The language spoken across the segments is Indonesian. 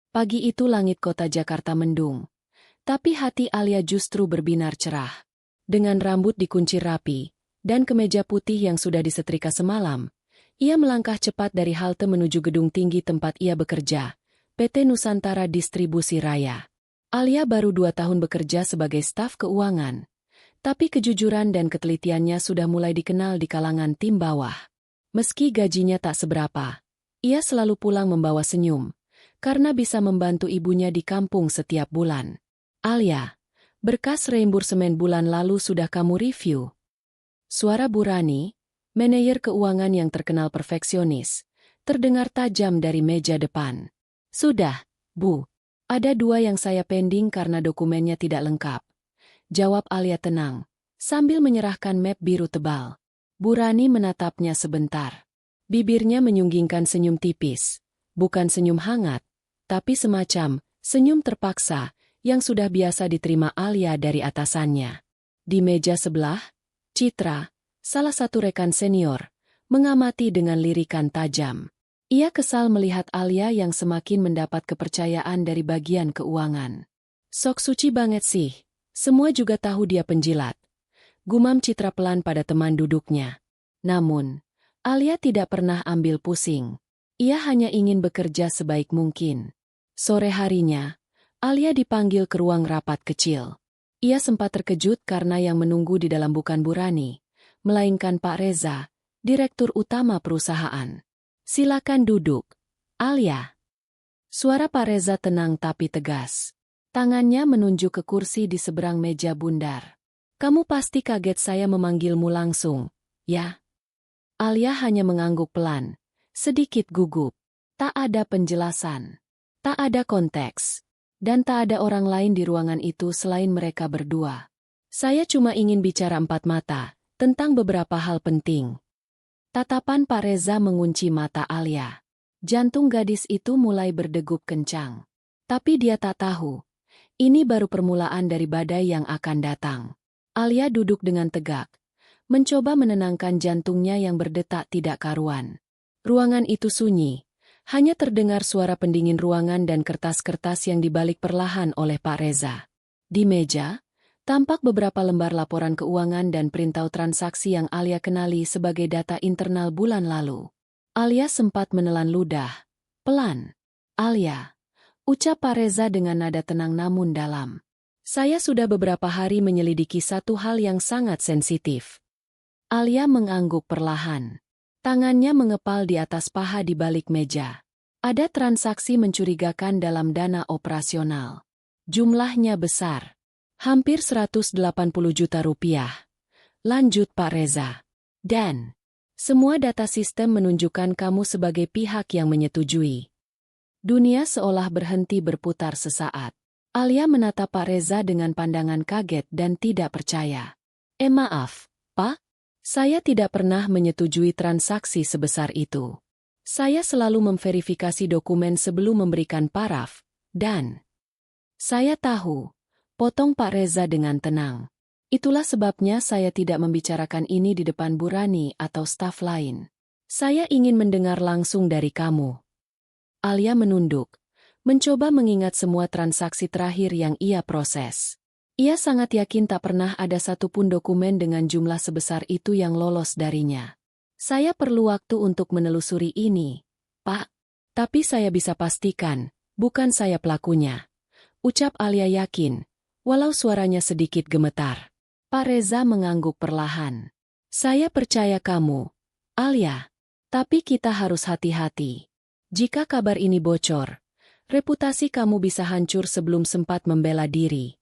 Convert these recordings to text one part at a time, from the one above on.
Pagi itu langit kota Jakarta mendung. Tapi hati Alia justru berbinar cerah. Dengan rambut dikunci rapi, dan kemeja putih yang sudah disetrika semalam, ia melangkah cepat dari halte menuju gedung tinggi tempat ia bekerja, PT Nusantara Distribusi Raya. Alia baru 2 tahun bekerja sebagai staf keuangan, tapi kejujuran dan ketelitiannya sudah mulai dikenal di kalangan tim bawah. Meski gajinya tak seberapa, ia selalu pulang membawa senyum, karena bisa membantu ibunya di kampung setiap bulan. Alia, berkas reimbur semen bulan lalu sudah kamu review? Suara Burani, manajer keuangan yang terkenal perfeksionis, terdengar tajam dari meja depan. Sudah, Bu. Ada 2 yang saya pending karena dokumennya tidak lengkap. Jawab Alia tenang, sambil menyerahkan map biru tebal. Burani menatapnya sebentar. Bibirnya menyunggingkan senyum tipis. Bukan senyum hangat, tapi semacam senyum terpaksa yang sudah biasa diterima Alia dari atasannya. Di meja sebelah, Citra, salah satu rekan senior, mengamati dengan lirikan tajam. Ia kesal melihat Alia yang semakin mendapat kepercayaan dari bagian keuangan. Sok suci banget sih, semua juga tahu dia penjilat. Gumam Citra pelan pada teman duduknya. Namun, Alia tidak pernah ambil pusing. Ia hanya ingin bekerja sebaik mungkin. Sore harinya, Alia dipanggil ke ruang rapat kecil. Ia sempat terkejut karena yang menunggu di dalam bukan Burani, melainkan Pak Reza, Direktur Utama perusahaan. Silakan duduk, Alia. Suara Pak Reza tenang tapi tegas. Tangannya menunjuk ke kursi di seberang meja bundar. Kamu pasti kaget saya memanggilmu langsung, ya? Alia hanya mengangguk pelan. Sedikit gugup. Tak ada penjelasan. Tak ada konteks. Dan tak ada orang lain di ruangan itu selain mereka berdua. Saya cuma ingin bicara 4 mata, tentang beberapa hal penting. Tatapan Pak Reza mengunci mata Alia. Jantung gadis itu mulai berdegup kencang. Tapi dia tak tahu. Ini baru permulaan dari badai yang akan datang. Alia duduk dengan tegak. Mencoba menenangkan jantungnya yang berdetak tidak karuan. Ruangan itu sunyi, hanya terdengar suara pendingin ruangan dan kertas-kertas yang dibalik perlahan oleh Pak Reza. Di meja, tampak beberapa lembar laporan keuangan dan printout transaksi yang Alia kenali sebagai data internal bulan lalu. Alia sempat menelan ludah. Pelan. Alia, ucap Pak Reza dengan nada tenang namun dalam. Saya sudah beberapa hari menyelidiki satu hal yang sangat sensitif. Alia mengangguk perlahan. Tangannya mengepal di atas paha di balik meja. Ada transaksi mencurigakan dalam dana operasional. Jumlahnya besar. Hampir 180 juta rupiah. Lanjut Pak Reza. Dan semua data sistem menunjukkan kamu sebagai pihak yang menyetujui. Dunia seolah berhenti berputar sesaat. Alia menatap Pak Reza dengan pandangan kaget dan tidak percaya. Maaf, Pak. Saya tidak pernah menyetujui transaksi sebesar itu. Saya selalu memverifikasi dokumen sebelum memberikan paraf, dan saya tahu, potong Pak Reza dengan tenang. Itulah sebabnya saya tidak membicarakan ini di depan Burani atau staf lain. Saya ingin mendengar langsung dari kamu. Alia menunduk, mencoba mengingat semua transaksi terakhir yang ia proses. Ia sangat yakin tak pernah ada satupun dokumen dengan jumlah sebesar itu yang lolos darinya. Saya perlu waktu untuk menelusuri ini, Pak. Tapi saya bisa pastikan, bukan saya pelakunya. Ucap Alia yakin, walau suaranya sedikit gemetar. Pak Reza mengangguk perlahan. Saya percaya kamu, Alia. Tapi kita harus hati-hati. Jika kabar ini bocor, reputasi kamu bisa hancur sebelum sempat membela diri.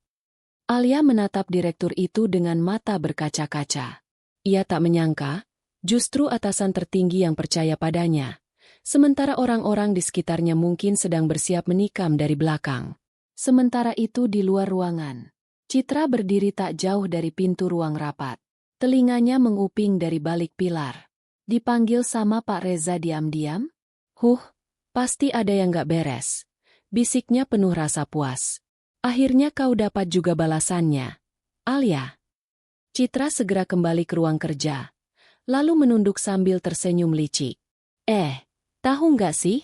Alia menatap direktur itu dengan mata berkaca-kaca. Ia tak menyangka, justru atasan tertinggi yang percaya padanya, sementara orang-orang di sekitarnya mungkin sedang bersiap menikam dari belakang. Sementara itu di luar ruangan, Citra berdiri tak jauh dari pintu ruang rapat. Telinganya menguping dari balik pilar. Dipanggil sama Pak Reza diam-diam? Pasti ada yang gak beres. Bisiknya penuh rasa puas. Akhirnya kau dapat juga balasannya, Alia. Citra segera kembali ke ruang kerja, lalu menunduk sambil tersenyum licik. Tahu nggak sih?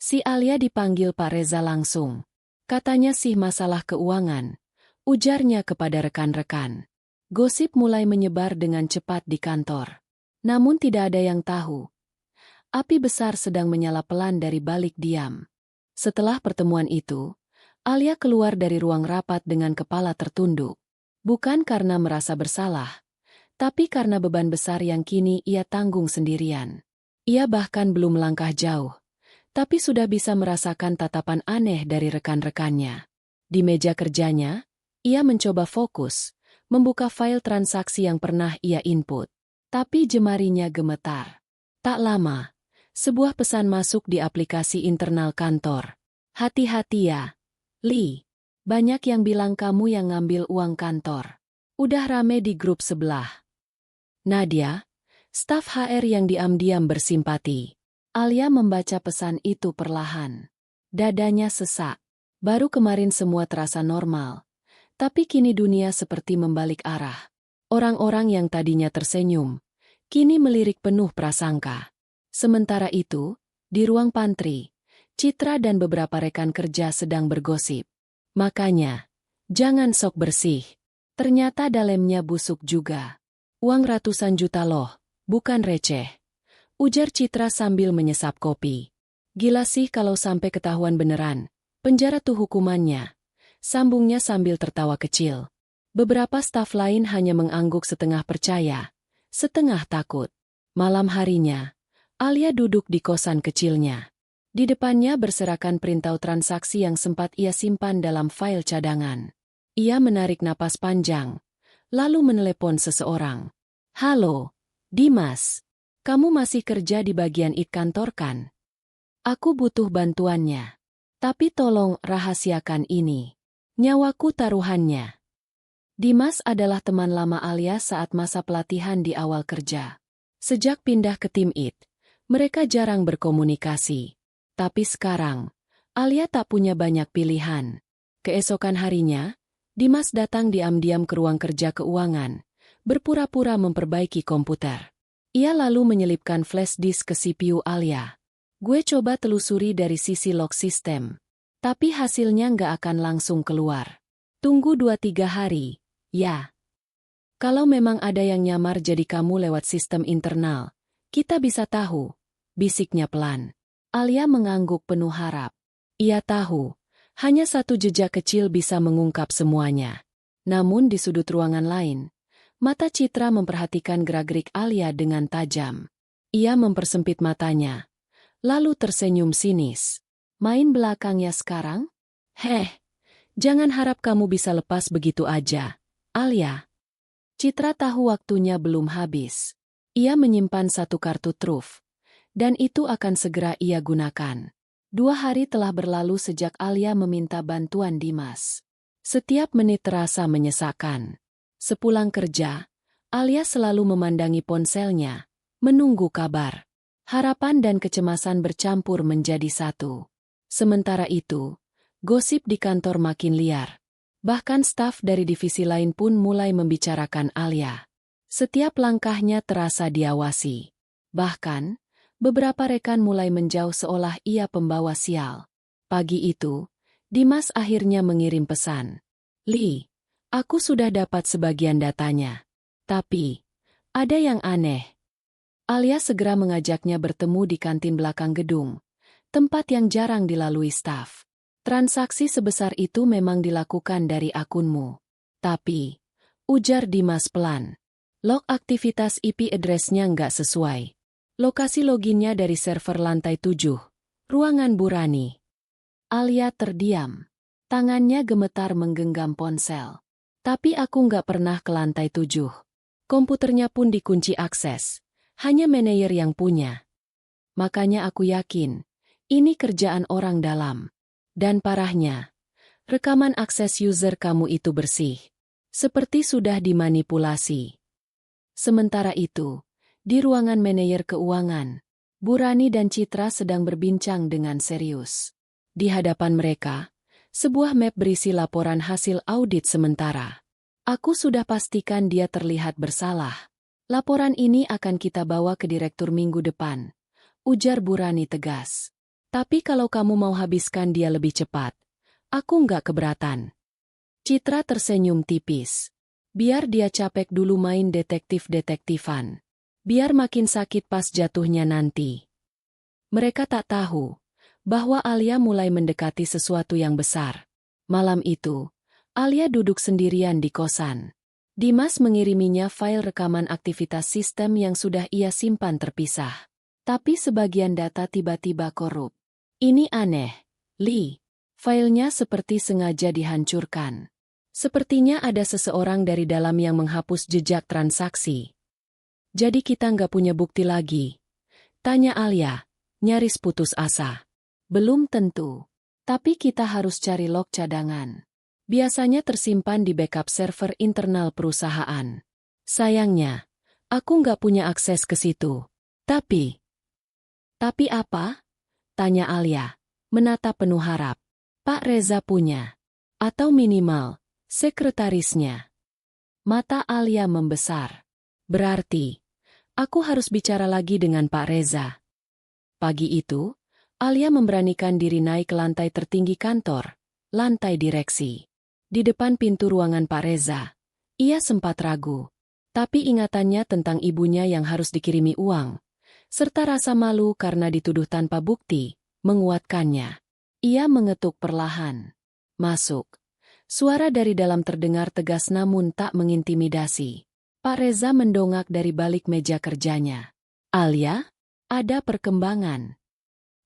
Si Alia dipanggil Pak Reza langsung. Katanya sih masalah keuangan, ujarnya kepada rekan-rekan. Gosip mulai menyebar dengan cepat di kantor. Namun tidak ada yang tahu. Api besar sedang menyala pelan dari balik diam. Setelah pertemuan itu, Alia keluar dari ruang rapat dengan kepala tertunduk. Bukan karena merasa bersalah, tapi karena beban besar yang kini ia tanggung sendirian. Ia bahkan belum melangkah jauh, tapi sudah bisa merasakan tatapan aneh dari rekan-rekannya. Di meja kerjanya, ia mencoba fokus, membuka file transaksi yang pernah ia input. Tapi jemarinya gemetar. Tak lama, sebuah pesan masuk di aplikasi internal kantor. Hati-hati ya, Lee. Banyak yang bilang kamu yang ngambil uang kantor. Udah rame di grup sebelah. Nadia, staf HR yang diam-diam bersimpati. Alia membaca pesan itu perlahan. Dadanya sesak. Baru kemarin semua terasa normal. Tapi kini dunia seperti membalik arah. Orang-orang yang tadinya tersenyum, kini melirik penuh prasangka. Sementara itu, di ruang pantry, Citra dan beberapa rekan kerja sedang bergosip. Makanya, jangan sok bersih. Ternyata dalamnya busuk juga. Uang ratusan juta loh, bukan receh. Ujar Citra sambil menyesap kopi. Gila sih kalau sampai ketahuan beneran. Penjara tuh hukumannya. Sambungnya sambil tertawa kecil. Beberapa staf lain hanya mengangguk setengah percaya, setengah takut. Malam harinya, Alia duduk di kosan kecilnya. Di depannya berserakan printout transaksi yang sempat ia simpan dalam file cadangan. Ia menarik napas panjang, lalu menelepon seseorang. Halo, Dimas. Kamu masih kerja di bagian IT kantor kan? Aku butuh bantuannya. Tapi tolong rahasiakan ini. Nyawaku taruhannya. Dimas adalah teman lama Alia saat masa pelatihan di awal kerja. Sejak pindah ke tim IT, mereka jarang berkomunikasi. Tapi sekarang, Alia tak punya banyak pilihan. Keesokan harinya, Dimas datang diam-diam ke ruang kerja keuangan, berpura-pura memperbaiki komputer. Ia lalu menyelipkan flash disk ke CPU Alia. Gue coba telusuri dari sisi log sistem. Tapi hasilnya nggak akan langsung keluar. Tunggu 2-3 hari, ya. Kalau memang ada yang nyamar jadi kamu lewat sistem internal, kita bisa tahu, bisiknya pelan. Alia mengangguk penuh harap. Ia tahu, hanya satu jejak kecil bisa mengungkap semuanya. Namun di sudut ruangan lain, mata Citra memperhatikan gerak-gerik Alia dengan tajam. Ia mempersempit matanya, lalu tersenyum sinis. Main belakangnya sekarang? Jangan harap kamu bisa lepas begitu aja, Alia. Citra tahu waktunya belum habis. Ia menyimpan satu kartu truf. Dan itu akan segera ia gunakan. 2 hari telah berlalu sejak Alia meminta bantuan Dimas. Setiap menit terasa menyesakkan. Sepulang kerja, Alia selalu memandangi ponselnya, menunggu kabar. Harapan dan kecemasan bercampur menjadi satu. Sementara itu, gosip di kantor makin liar. Bahkan staf dari divisi lain pun mulai membicarakan Alia. Setiap langkahnya terasa diawasi. Bahkan, beberapa rekan mulai menjauh seolah ia pembawa sial. Pagi itu, Dimas akhirnya mengirim pesan. Lee, aku sudah dapat sebagian datanya. Tapi, ada yang aneh. Alia segera mengajaknya bertemu di kantin belakang gedung, tempat yang jarang dilalui staf. Transaksi sebesar itu memang dilakukan dari akunmu. Tapi, ujar Dimas pelan, log aktivitas IP address-nya nggak sesuai. Lokasi loginnya dari server lantai 7, ruangan Burani. Alia terdiam. Tangannya gemetar menggenggam ponsel. Tapi aku nggak pernah ke lantai 7. Komputernya pun dikunci akses. Hanya manajer yang punya. Makanya aku yakin, ini kerjaan orang dalam. Dan parahnya, rekaman akses user kamu itu bersih. Seperti sudah dimanipulasi. Sementara itu, di ruangan manajer keuangan, Burani dan Citra sedang berbincang dengan serius. Di hadapan mereka, sebuah map berisi laporan hasil audit sementara. Aku sudah pastikan dia terlihat bersalah. Laporan ini akan kita bawa ke direktur minggu depan, ujar Burani tegas. Tapi kalau kamu mau habiskan dia lebih cepat, aku nggak keberatan. Citra tersenyum tipis. Biar dia capek dulu main detektif-detektifan. Biar makin sakit pas jatuhnya nanti. Mereka tak tahu bahwa Alia mulai mendekati sesuatu yang besar. Malam itu, Alia duduk sendirian di kosan. Dimas mengiriminya file rekaman aktivitas sistem yang sudah ia simpan terpisah. Tapi sebagian data tiba-tiba korup. Ini aneh, Li. Filenya seperti sengaja dihancurkan. Sepertinya ada seseorang dari dalam yang menghapus jejak transaksi. Jadi kita nggak punya bukti lagi? Tanya Alia, nyaris putus asa. Belum tentu. Tapi kita harus cari log cadangan. Biasanya tersimpan di backup server internal perusahaan. Sayangnya, aku nggak punya akses ke situ. Tapi apa? Tanya Alia, menatap penuh harap. Pak Reza punya. Atau minimal, sekretarisnya. Mata Alia membesar. Berarti, aku harus bicara lagi dengan Pak Reza. Pagi itu, Alia memberanikan diri naik ke lantai tertinggi kantor, lantai direksi. Di depan pintu ruangan Pak Reza, ia sempat ragu. Tapi ingatannya tentang ibunya yang harus dikirimi uang, serta rasa malu karena dituduh tanpa bukti, menguatkannya. Ia mengetuk perlahan. Masuk. Suara dari dalam terdengar tegas namun tak mengintimidasi. Pak Reza mendongak dari balik meja kerjanya. Alia, ada perkembangan.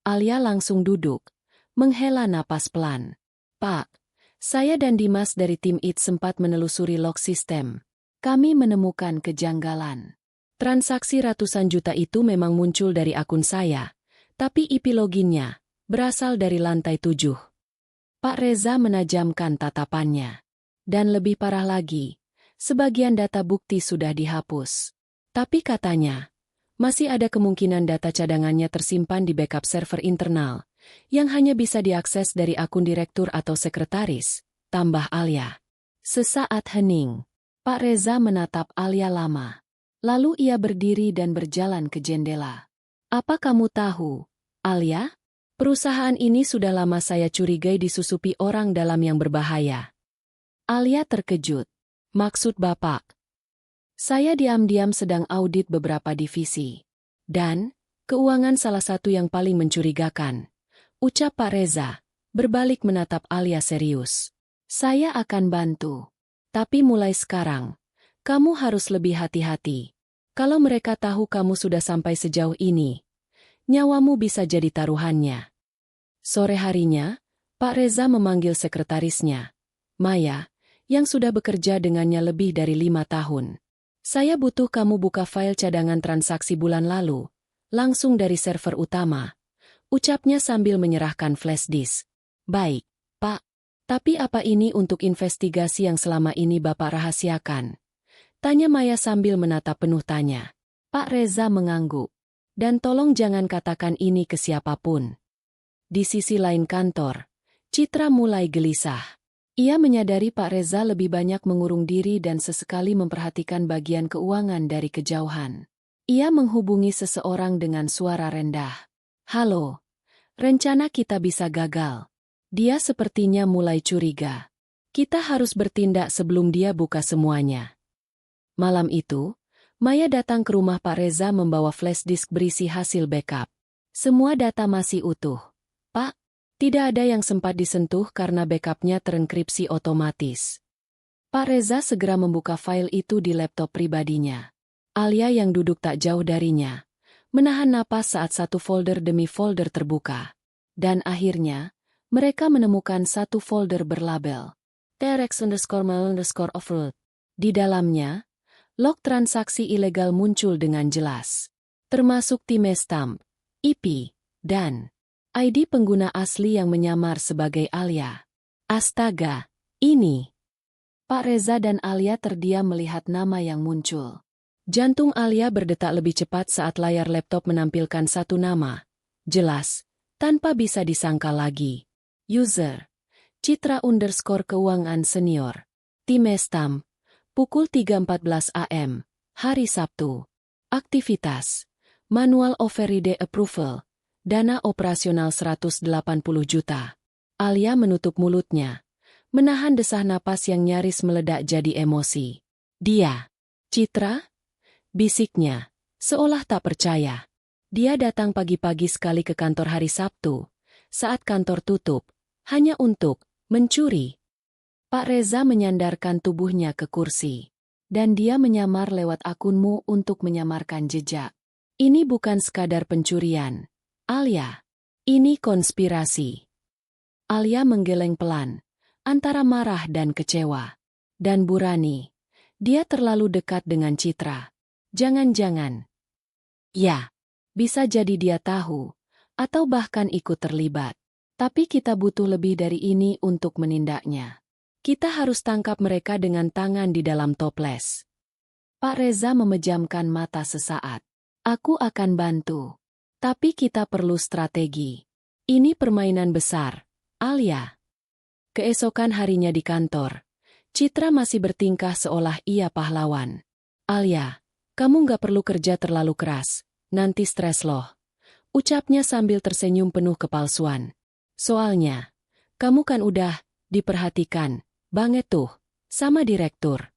Alia langsung duduk, menghela napas pelan. Pak, saya dan Dimas dari tim IT sempat menelusuri log sistem. Kami menemukan kejanggalan. Transaksi ratusan juta itu memang muncul dari akun saya, tapi IP loginnya berasal dari lantai 7. Pak Reza menajamkan tatapannya. Dan lebih parah lagi, sebagian data bukti sudah dihapus. Tapi katanya, masih ada kemungkinan data cadangannya tersimpan di backup server internal, yang hanya bisa diakses dari akun direktur atau sekretaris, tambah Alia. Sesaat hening, Pak Reza menatap Alia lama. Lalu ia berdiri dan berjalan ke jendela. Apa kamu tahu, Alia? Perusahaan ini sudah lama saya curigai disusupi orang dalam yang berbahaya. Alia terkejut. Maksud Bapak? Saya diam-diam sedang audit beberapa divisi. Dan, keuangan salah satu yang paling mencurigakan. Ucap Pak Reza, berbalik menatap Alia serius. Saya akan bantu. Tapi mulai sekarang, kamu harus lebih hati-hati. Kalau mereka tahu kamu sudah sampai sejauh ini, nyawamu bisa jadi taruhannya. Sore harinya, Pak Reza memanggil sekretarisnya, Maya, yang sudah bekerja dengannya lebih dari 5 tahun. Saya butuh kamu buka file cadangan transaksi bulan lalu, langsung dari server utama. Ucapnya sambil menyerahkan flash disk. Baik, Pak. Tapi apa ini untuk investigasi yang selama ini Bapak rahasiakan? Tanya Maya sambil menatap penuh tanya. Pak Reza mengangguk. Dan tolong jangan katakan ini ke siapapun. Di sisi lain kantor, Citra mulai gelisah. Ia menyadari Pak Reza lebih banyak mengurung diri dan sesekali memperhatikan bagian keuangan dari kejauhan. Ia menghubungi seseorang dengan suara rendah. Halo, rencana kita bisa gagal. Dia sepertinya mulai curiga. Kita harus bertindak sebelum dia buka semuanya. Malam itu, Maya datang ke rumah Pak Reza membawa flash disk berisi hasil backup. Semua data masih utuh. Pak, tidak ada yang sempat disentuh karena backupnya terenkripsi otomatis. Pak Reza segera membuka file itu di laptop pribadinya. Alia yang duduk tak jauh darinya, menahan napas saat satu folder demi folder terbuka. Dan akhirnya, mereka menemukan satu folder berlabel TRX_mail_offload. Di dalamnya, log transaksi ilegal muncul dengan jelas. Termasuk timestamp, IP, dan ID pengguna asli yang menyamar sebagai Alia. Astaga, ini. Pak Reza dan Alia terdiam melihat nama yang muncul. Jantung Alia berdetak lebih cepat saat layar laptop menampilkan satu nama. Jelas, tanpa bisa disangka lagi. User, Citra_keuangan senior. Timestamp, pukul 3.14 AM, hari Sabtu. Aktivitas, manual override approval, Dana operasional 180 juta. Alia menutup mulutnya, menahan desah napas yang nyaris meledak jadi emosi. Dia, Citra? Bisiknya, seolah tak percaya. Dia datang pagi-pagi sekali ke kantor hari Sabtu, saat kantor tutup, hanya untuk mencuri. Pak Reza menyandarkan tubuhnya ke kursi. Dan dia menyamar lewat akunmu untuk menyamarkan jejak. Ini bukan sekadar pencurian, Alia. Ini konspirasi. Alia menggeleng pelan, antara marah dan kecewa. Dan Burani, dia terlalu dekat dengan Citra. Jangan-jangan. Ya, bisa jadi dia tahu, atau bahkan ikut terlibat. Tapi kita butuh lebih dari ini untuk menindaknya. Kita harus tangkap mereka dengan tangan di dalam toples. Pak Reza memejamkan mata sesaat. Aku akan bantu. Tapi kita perlu strategi. Ini permainan besar, Alia. Keesokan harinya di kantor, Citra masih bertingkah seolah ia pahlawan. Alia, kamu nggak perlu kerja terlalu keras, nanti stres loh. Ucapnya sambil tersenyum penuh kepalsuan. Soalnya, kamu kan udah diperhatikan banget tuh, sama direktur.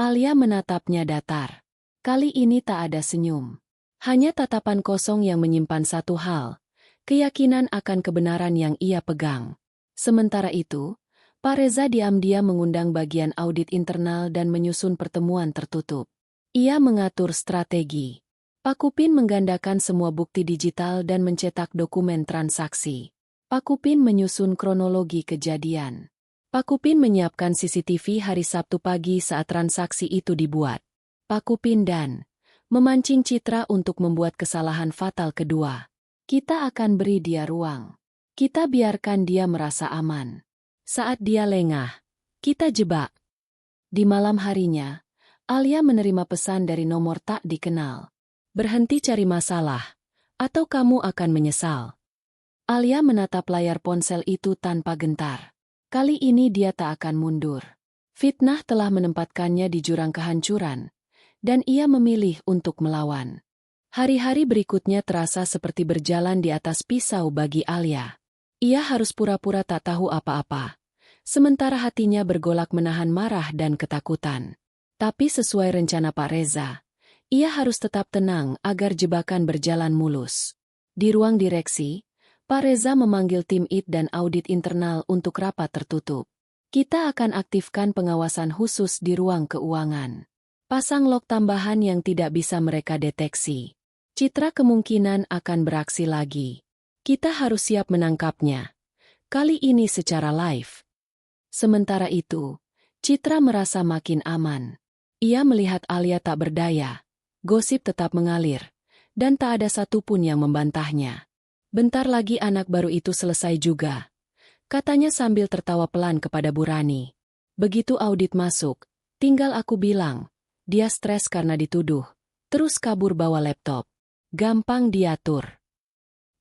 Alia menatapnya datar. Kali ini tak ada senyum. Hanya tatapan kosong yang menyimpan satu hal, keyakinan akan kebenaran yang ia pegang. Sementara itu, Pak Reza diam-diam mengundang bagian audit internal dan menyusun pertemuan tertutup. Ia mengatur strategi. Pak Kupin menggandakan semua bukti digital dan mencetak dokumen transaksi. Pak Kupin menyusun kronologi kejadian. Pak Kupin menyiapkan CCTV hari Sabtu pagi saat transaksi itu dibuat. Pak Kupin dan memancing Citra untuk membuat kesalahan fatal kedua. Kita akan beri dia ruang. Kita biarkan dia merasa aman. Saat dia lengah, kita jebak. Di malam harinya, Alia menerima pesan dari nomor tak dikenal. Berhenti cari masalah, atau kamu akan menyesal. Alia menatap layar ponsel itu tanpa gentar. Kali ini dia tak akan mundur. Fitnah telah menempatkannya di jurang kehancuran, dan ia memilih untuk melawan. Hari-hari berikutnya terasa seperti berjalan di atas pisau bagi Alia. Ia harus pura-pura tak tahu apa-apa, sementara hatinya bergolak menahan marah dan ketakutan. Tapi sesuai rencana Pak Reza, ia harus tetap tenang agar jebakan berjalan mulus. Di ruang direksi, Pak Reza memanggil tim IT dan audit internal untuk rapat tertutup. Kita akan aktifkan pengawasan khusus di ruang keuangan. Pasang lock tambahan yang tidak bisa mereka deteksi. Citra kemungkinan akan beraksi lagi. Kita harus siap menangkapnya. Kali ini secara live. Sementara itu, Citra merasa makin aman. Ia melihat Alia tak berdaya. Gosip tetap mengalir. Dan tak ada satupun yang membantahnya. Bentar lagi anak baru itu selesai juga. Katanya sambil tertawa pelan kepada Burani. Begitu audit masuk, tinggal aku bilang, dia stres karena dituduh, terus kabur bawa laptop. Gampang diatur.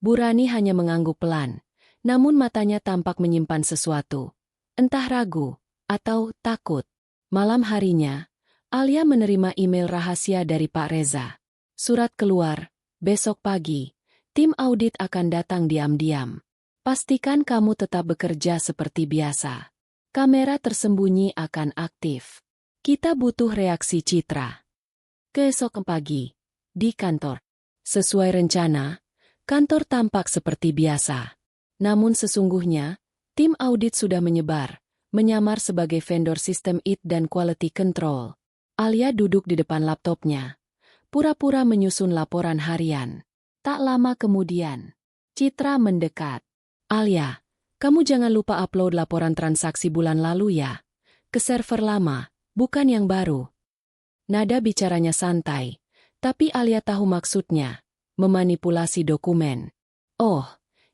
Burani hanya mengangguk pelan, namun matanya tampak menyimpan sesuatu. Entah ragu, atau takut. Malam harinya, Alia menerima email rahasia dari Pak Reza. Surat keluar, besok pagi. Tim audit akan datang diam-diam. Pastikan kamu tetap bekerja seperti biasa. Kamera tersembunyi akan aktif. Kita butuh reaksi Citra. Keesok pagi, di kantor. Sesuai rencana, kantor tampak seperti biasa. Namun sesungguhnya, tim audit sudah menyebar, menyamar sebagai vendor sistem IT dan quality control. Alia duduk di depan laptopnya, pura-pura menyusun laporan harian. Tak lama kemudian, Citra mendekat. Alia, kamu jangan lupa upload laporan transaksi bulan lalu ya. Ke server lama, bukan yang baru. Nada bicaranya santai, tapi Alia tahu maksudnya, memanipulasi dokumen. Oh,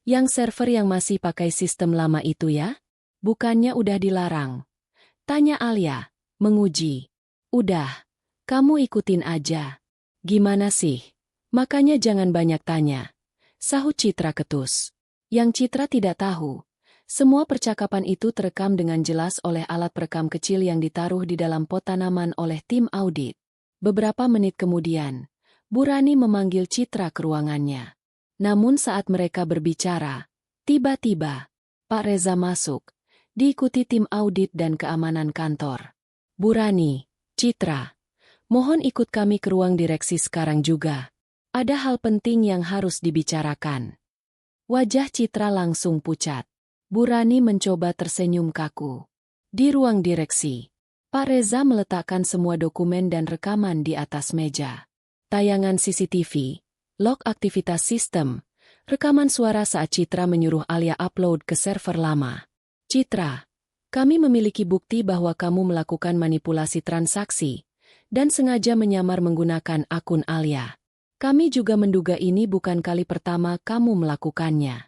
yang server yang masih pakai sistem lama itu ya? Bukannya udah dilarang? Tanya Alia, menguji. Udah, kamu ikutin aja. Gimana sih? Makanya jangan banyak tanya. Sahut Citra ketus. Yang Citra tidak tahu, semua percakapan itu terekam dengan jelas oleh alat perekam kecil yang ditaruh di dalam pot tanaman oleh tim audit. Beberapa menit kemudian, Burani memanggil Citra ke ruangannya. Namun saat mereka berbicara, tiba-tiba, Pak Reza masuk, diikuti tim audit dan keamanan kantor. Bu Rani, Citra, mohon ikut kami ke ruang direksi sekarang juga. Ada hal penting yang harus dibicarakan. Wajah Citra langsung pucat. Bu Rani mencoba tersenyum kaku. Di ruang direksi, Pak Reza meletakkan semua dokumen dan rekaman di atas meja. Tayangan CCTV, log aktivitas sistem, rekaman suara saat Citra menyuruh Alia upload ke server lama. Citra, kami memiliki bukti bahwa kamu melakukan manipulasi transaksi dan sengaja menyamar menggunakan akun Alia. Kami juga menduga ini bukan kali pertama kamu melakukannya.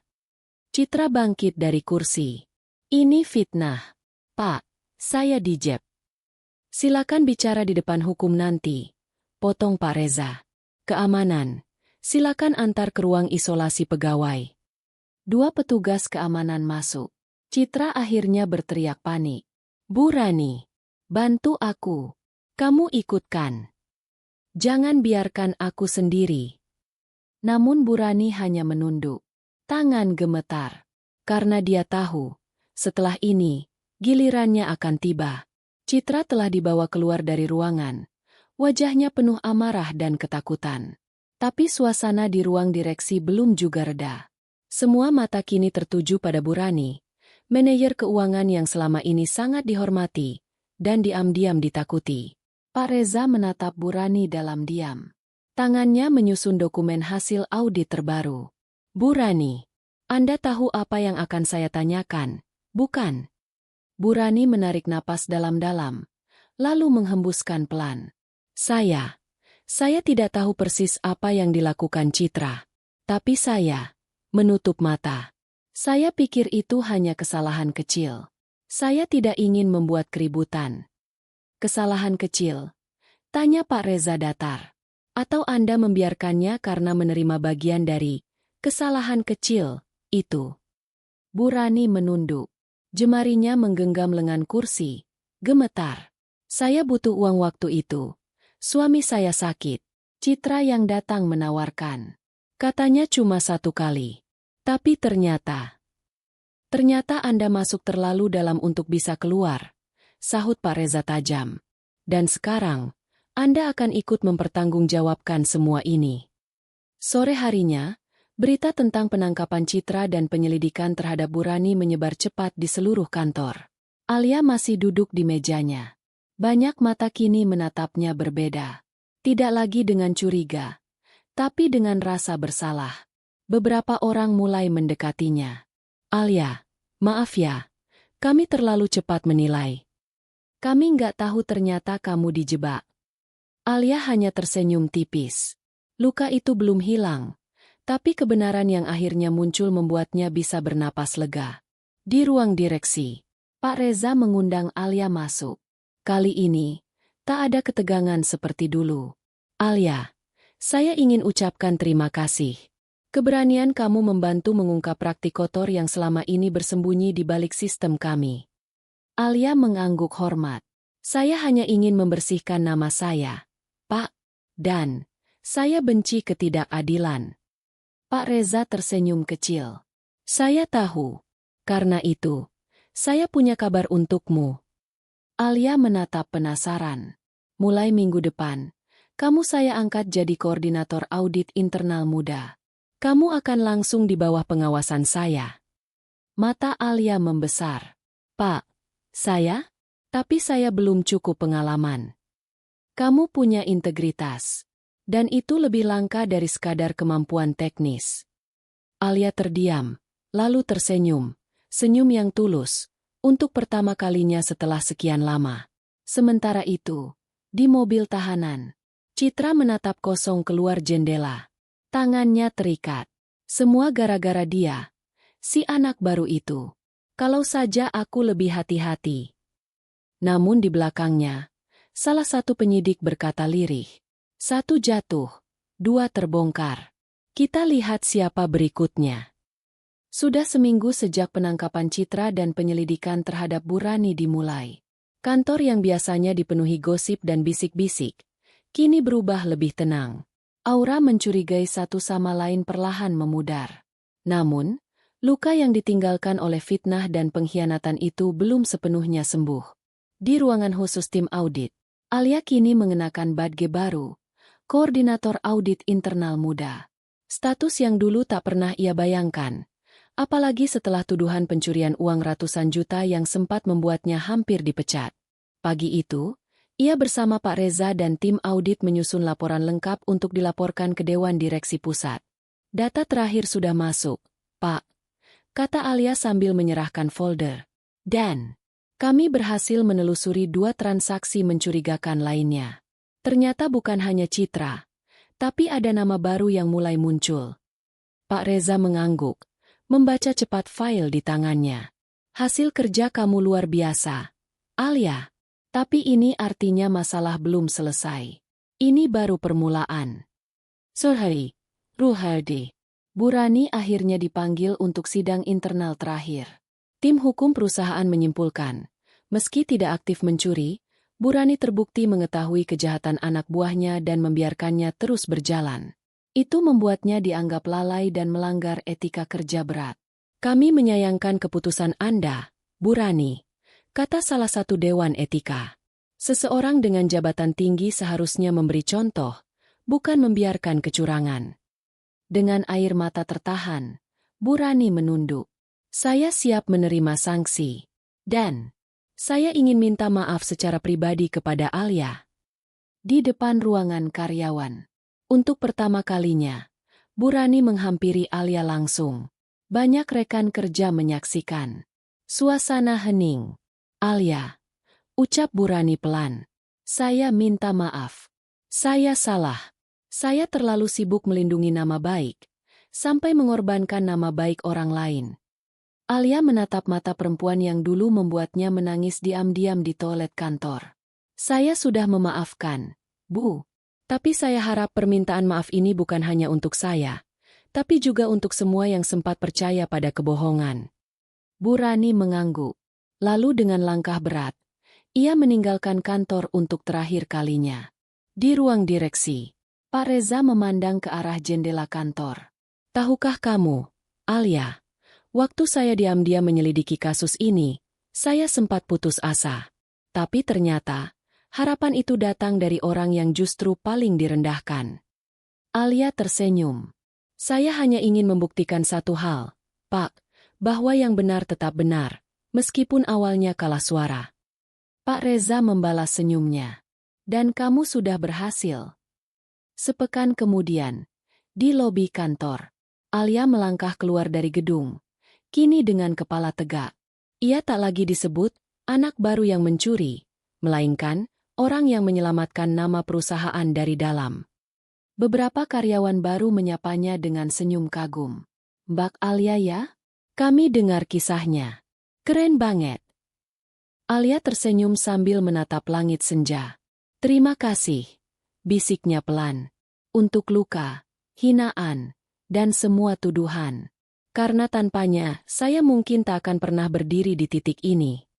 Citra bangkit dari kursi. Ini fitnah. Pak, saya dijeb. Silakan bicara di depan hukum nanti. Potong Pak Reza. Keamanan. Silakan antar ke ruang isolasi pegawai. Dua petugas keamanan masuk. Citra akhirnya berteriak panik. Bu Rani, bantu aku. Kamu ikutkan. Jangan biarkan aku sendiri. Namun Bu Rani hanya menunduk. Tangan gemetar. Karena dia tahu, setelah ini, gilirannya akan tiba. Citra telah dibawa keluar dari ruangan. Wajahnya penuh amarah dan ketakutan. Tapi suasana di ruang direksi belum juga reda. Semua mata kini tertuju pada Bu Rani, manajer keuangan yang selama ini sangat dihormati dan diam-diam ditakuti. Pak Reza menatap Bu Rani dalam diam. Tangannya menyusun dokumen hasil audit terbaru. Bu Rani, Anda tahu apa yang akan saya tanyakan, bukan? Bu Rani menarik napas dalam-dalam, lalu menghembuskan pelan. Saya tidak tahu persis apa yang dilakukan Citra. Tapi saya menutup mata. Saya pikir itu hanya kesalahan kecil. Saya tidak ingin membuat keributan. Kesalahan kecil? Tanya Pak Reza datar. Atau Anda membiarkannya karena menerima bagian dari kesalahan kecil itu? Bu Rani menunduk. Jemarinya menggenggam lengan kursi. Gemetar. Saya butuh uang waktu itu. Suami saya sakit. Citra yang datang menawarkan. Katanya cuma 1 kali. Tapi ternyata Anda masuk terlalu dalam untuk bisa keluar. Sahut Pak Reza tajam. Dan sekarang, Anda akan ikut mempertanggungjawabkan semua ini. Sore harinya, berita tentang penangkapan Citra dan penyelidikan terhadap Bu Rani menyebar cepat di seluruh kantor. Alia masih duduk di mejanya. Banyak mata kini menatapnya berbeda. Tidak lagi dengan curiga, tapi dengan rasa bersalah. Beberapa orang mulai mendekatinya. Alia, maaf ya, kami terlalu cepat menilai. Kami nggak tahu ternyata kamu dijebak. Alia hanya tersenyum tipis. Luka itu belum hilang, tapi kebenaran yang akhirnya muncul membuatnya bisa bernapas lega. Di ruang direksi, Pak Reza mengundang Alia masuk. Kali ini, tak ada ketegangan seperti dulu. Alia, saya ingin ucapkan terima kasih. Keberanian kamu membantu mengungkap praktik kotor yang selama ini bersembunyi di balik sistem kami. Alia mengangguk hormat. Saya hanya ingin membersihkan nama saya, Pak. Dan saya benci ketidakadilan. Pak Reza tersenyum kecil. Saya tahu. Karena itu, saya punya kabar untukmu. Alia menatap penasaran. Mulai minggu depan, kamu saya angkat jadi koordinator audit internal muda. Kamu akan langsung di bawah pengawasan saya. Mata Alia membesar. Pak, saya? Tapi saya belum cukup pengalaman. Kamu punya integritas. Dan itu lebih langka dari sekadar kemampuan teknis. Alia terdiam, lalu tersenyum. Senyum yang tulus, untuk pertama kalinya setelah sekian lama. Sementara itu, di mobil tahanan, Citra menatap kosong keluar jendela. Tangannya terikat. Semua gara-gara dia. Si anak baru itu. Kalau saja aku lebih hati-hati. Namun di belakangnya, salah satu penyidik berkata lirih. 1 jatuh, 2 terbongkar. Kita lihat siapa berikutnya. Sudah seminggu sejak penangkapan Citra dan penyelidikan terhadap Bu Rani dimulai. Kantor yang biasanya dipenuhi gosip dan bisik-bisik, kini berubah lebih tenang. Aura mencurigai satu sama lain perlahan memudar. Namun, luka yang ditinggalkan oleh fitnah dan pengkhianatan itu belum sepenuhnya sembuh. Di ruangan khusus tim audit, Alia kini mengenakan badge baru, koordinator audit internal muda. Status yang dulu tak pernah ia bayangkan, apalagi setelah tuduhan pencurian uang ratusan juta yang sempat membuatnya hampir dipecat. Pagi itu, ia bersama Pak Reza dan tim audit menyusun laporan lengkap untuk dilaporkan ke Dewan Direksi Pusat. Data terakhir sudah masuk, Pak, kata Alia sambil menyerahkan folder. Dan kami berhasil menelusuri 2 transaksi mencurigakan lainnya. Ternyata bukan hanya Citra, tapi ada nama baru yang mulai muncul. Pak Reza mengangguk, membaca cepat file di tangannya. Hasil kerja kamu luar biasa, Alia. Tapi ini artinya masalah belum selesai. Ini baru permulaan. Sore, Ruhardi. Burani akhirnya dipanggil untuk sidang internal terakhir. Tim hukum perusahaan menyimpulkan, meski tidak aktif mencuri, Burani terbukti mengetahui kejahatan anak buahnya dan membiarkannya terus berjalan. Itu membuatnya dianggap lalai dan melanggar etika kerja berat. Kami menyayangkan keputusan Anda, Burani, kata salah satu dewan etika. Seseorang dengan jabatan tinggi seharusnya memberi contoh, bukan membiarkan kecurangan. Dengan air mata tertahan, Burani menunduk. Saya siap menerima sanksi. Dan saya ingin minta maaf secara pribadi kepada Alia. Di depan ruangan karyawan. Untuk pertama kalinya, Burani menghampiri Alia langsung. Banyak rekan kerja menyaksikan. Suasana hening. Alia, ucap Burani pelan. Saya minta maaf. Saya salah. Saya terlalu sibuk melindungi nama baik, sampai mengorbankan nama baik orang lain. Alia menatap mata perempuan yang dulu membuatnya menangis diam-diam di toilet kantor. Saya sudah memaafkan, Bu. Tapi saya harap permintaan maaf ini bukan hanya untuk saya, tapi juga untuk semua yang sempat percaya pada kebohongan. Burani mengangguk. Lalu dengan langkah berat, ia meninggalkan kantor untuk terakhir kalinya. Di ruang direksi, Pak Reza memandang ke arah jendela kantor. Tahukah kamu, Alia, waktu saya diam-diam menyelidiki kasus ini, saya sempat putus asa. Tapi ternyata, harapan itu datang dari orang yang justru paling direndahkan. Alia tersenyum. Saya hanya ingin membuktikan satu hal, Pak, bahwa yang benar tetap benar. Meskipun awalnya kalah suara. Pak Reza membalas senyumnya. Dan kamu sudah berhasil. Sepekan kemudian, di lobi kantor, Alia melangkah keluar dari gedung. Kini dengan kepala tegak. Ia tak lagi disebut anak baru yang mencuri, melainkan orang yang menyelamatkan nama perusahaan dari dalam. Beberapa karyawan baru menyapanya dengan senyum kagum. Mbak Alia ya? Kami dengar kisahnya. Keren banget. Alia tersenyum sambil menatap langit senja. Terima kasih, bisiknya pelan. Untuk luka, hinaan, dan semua tuduhan. Karena tanpanya, saya mungkin tak akan pernah berdiri di titik ini.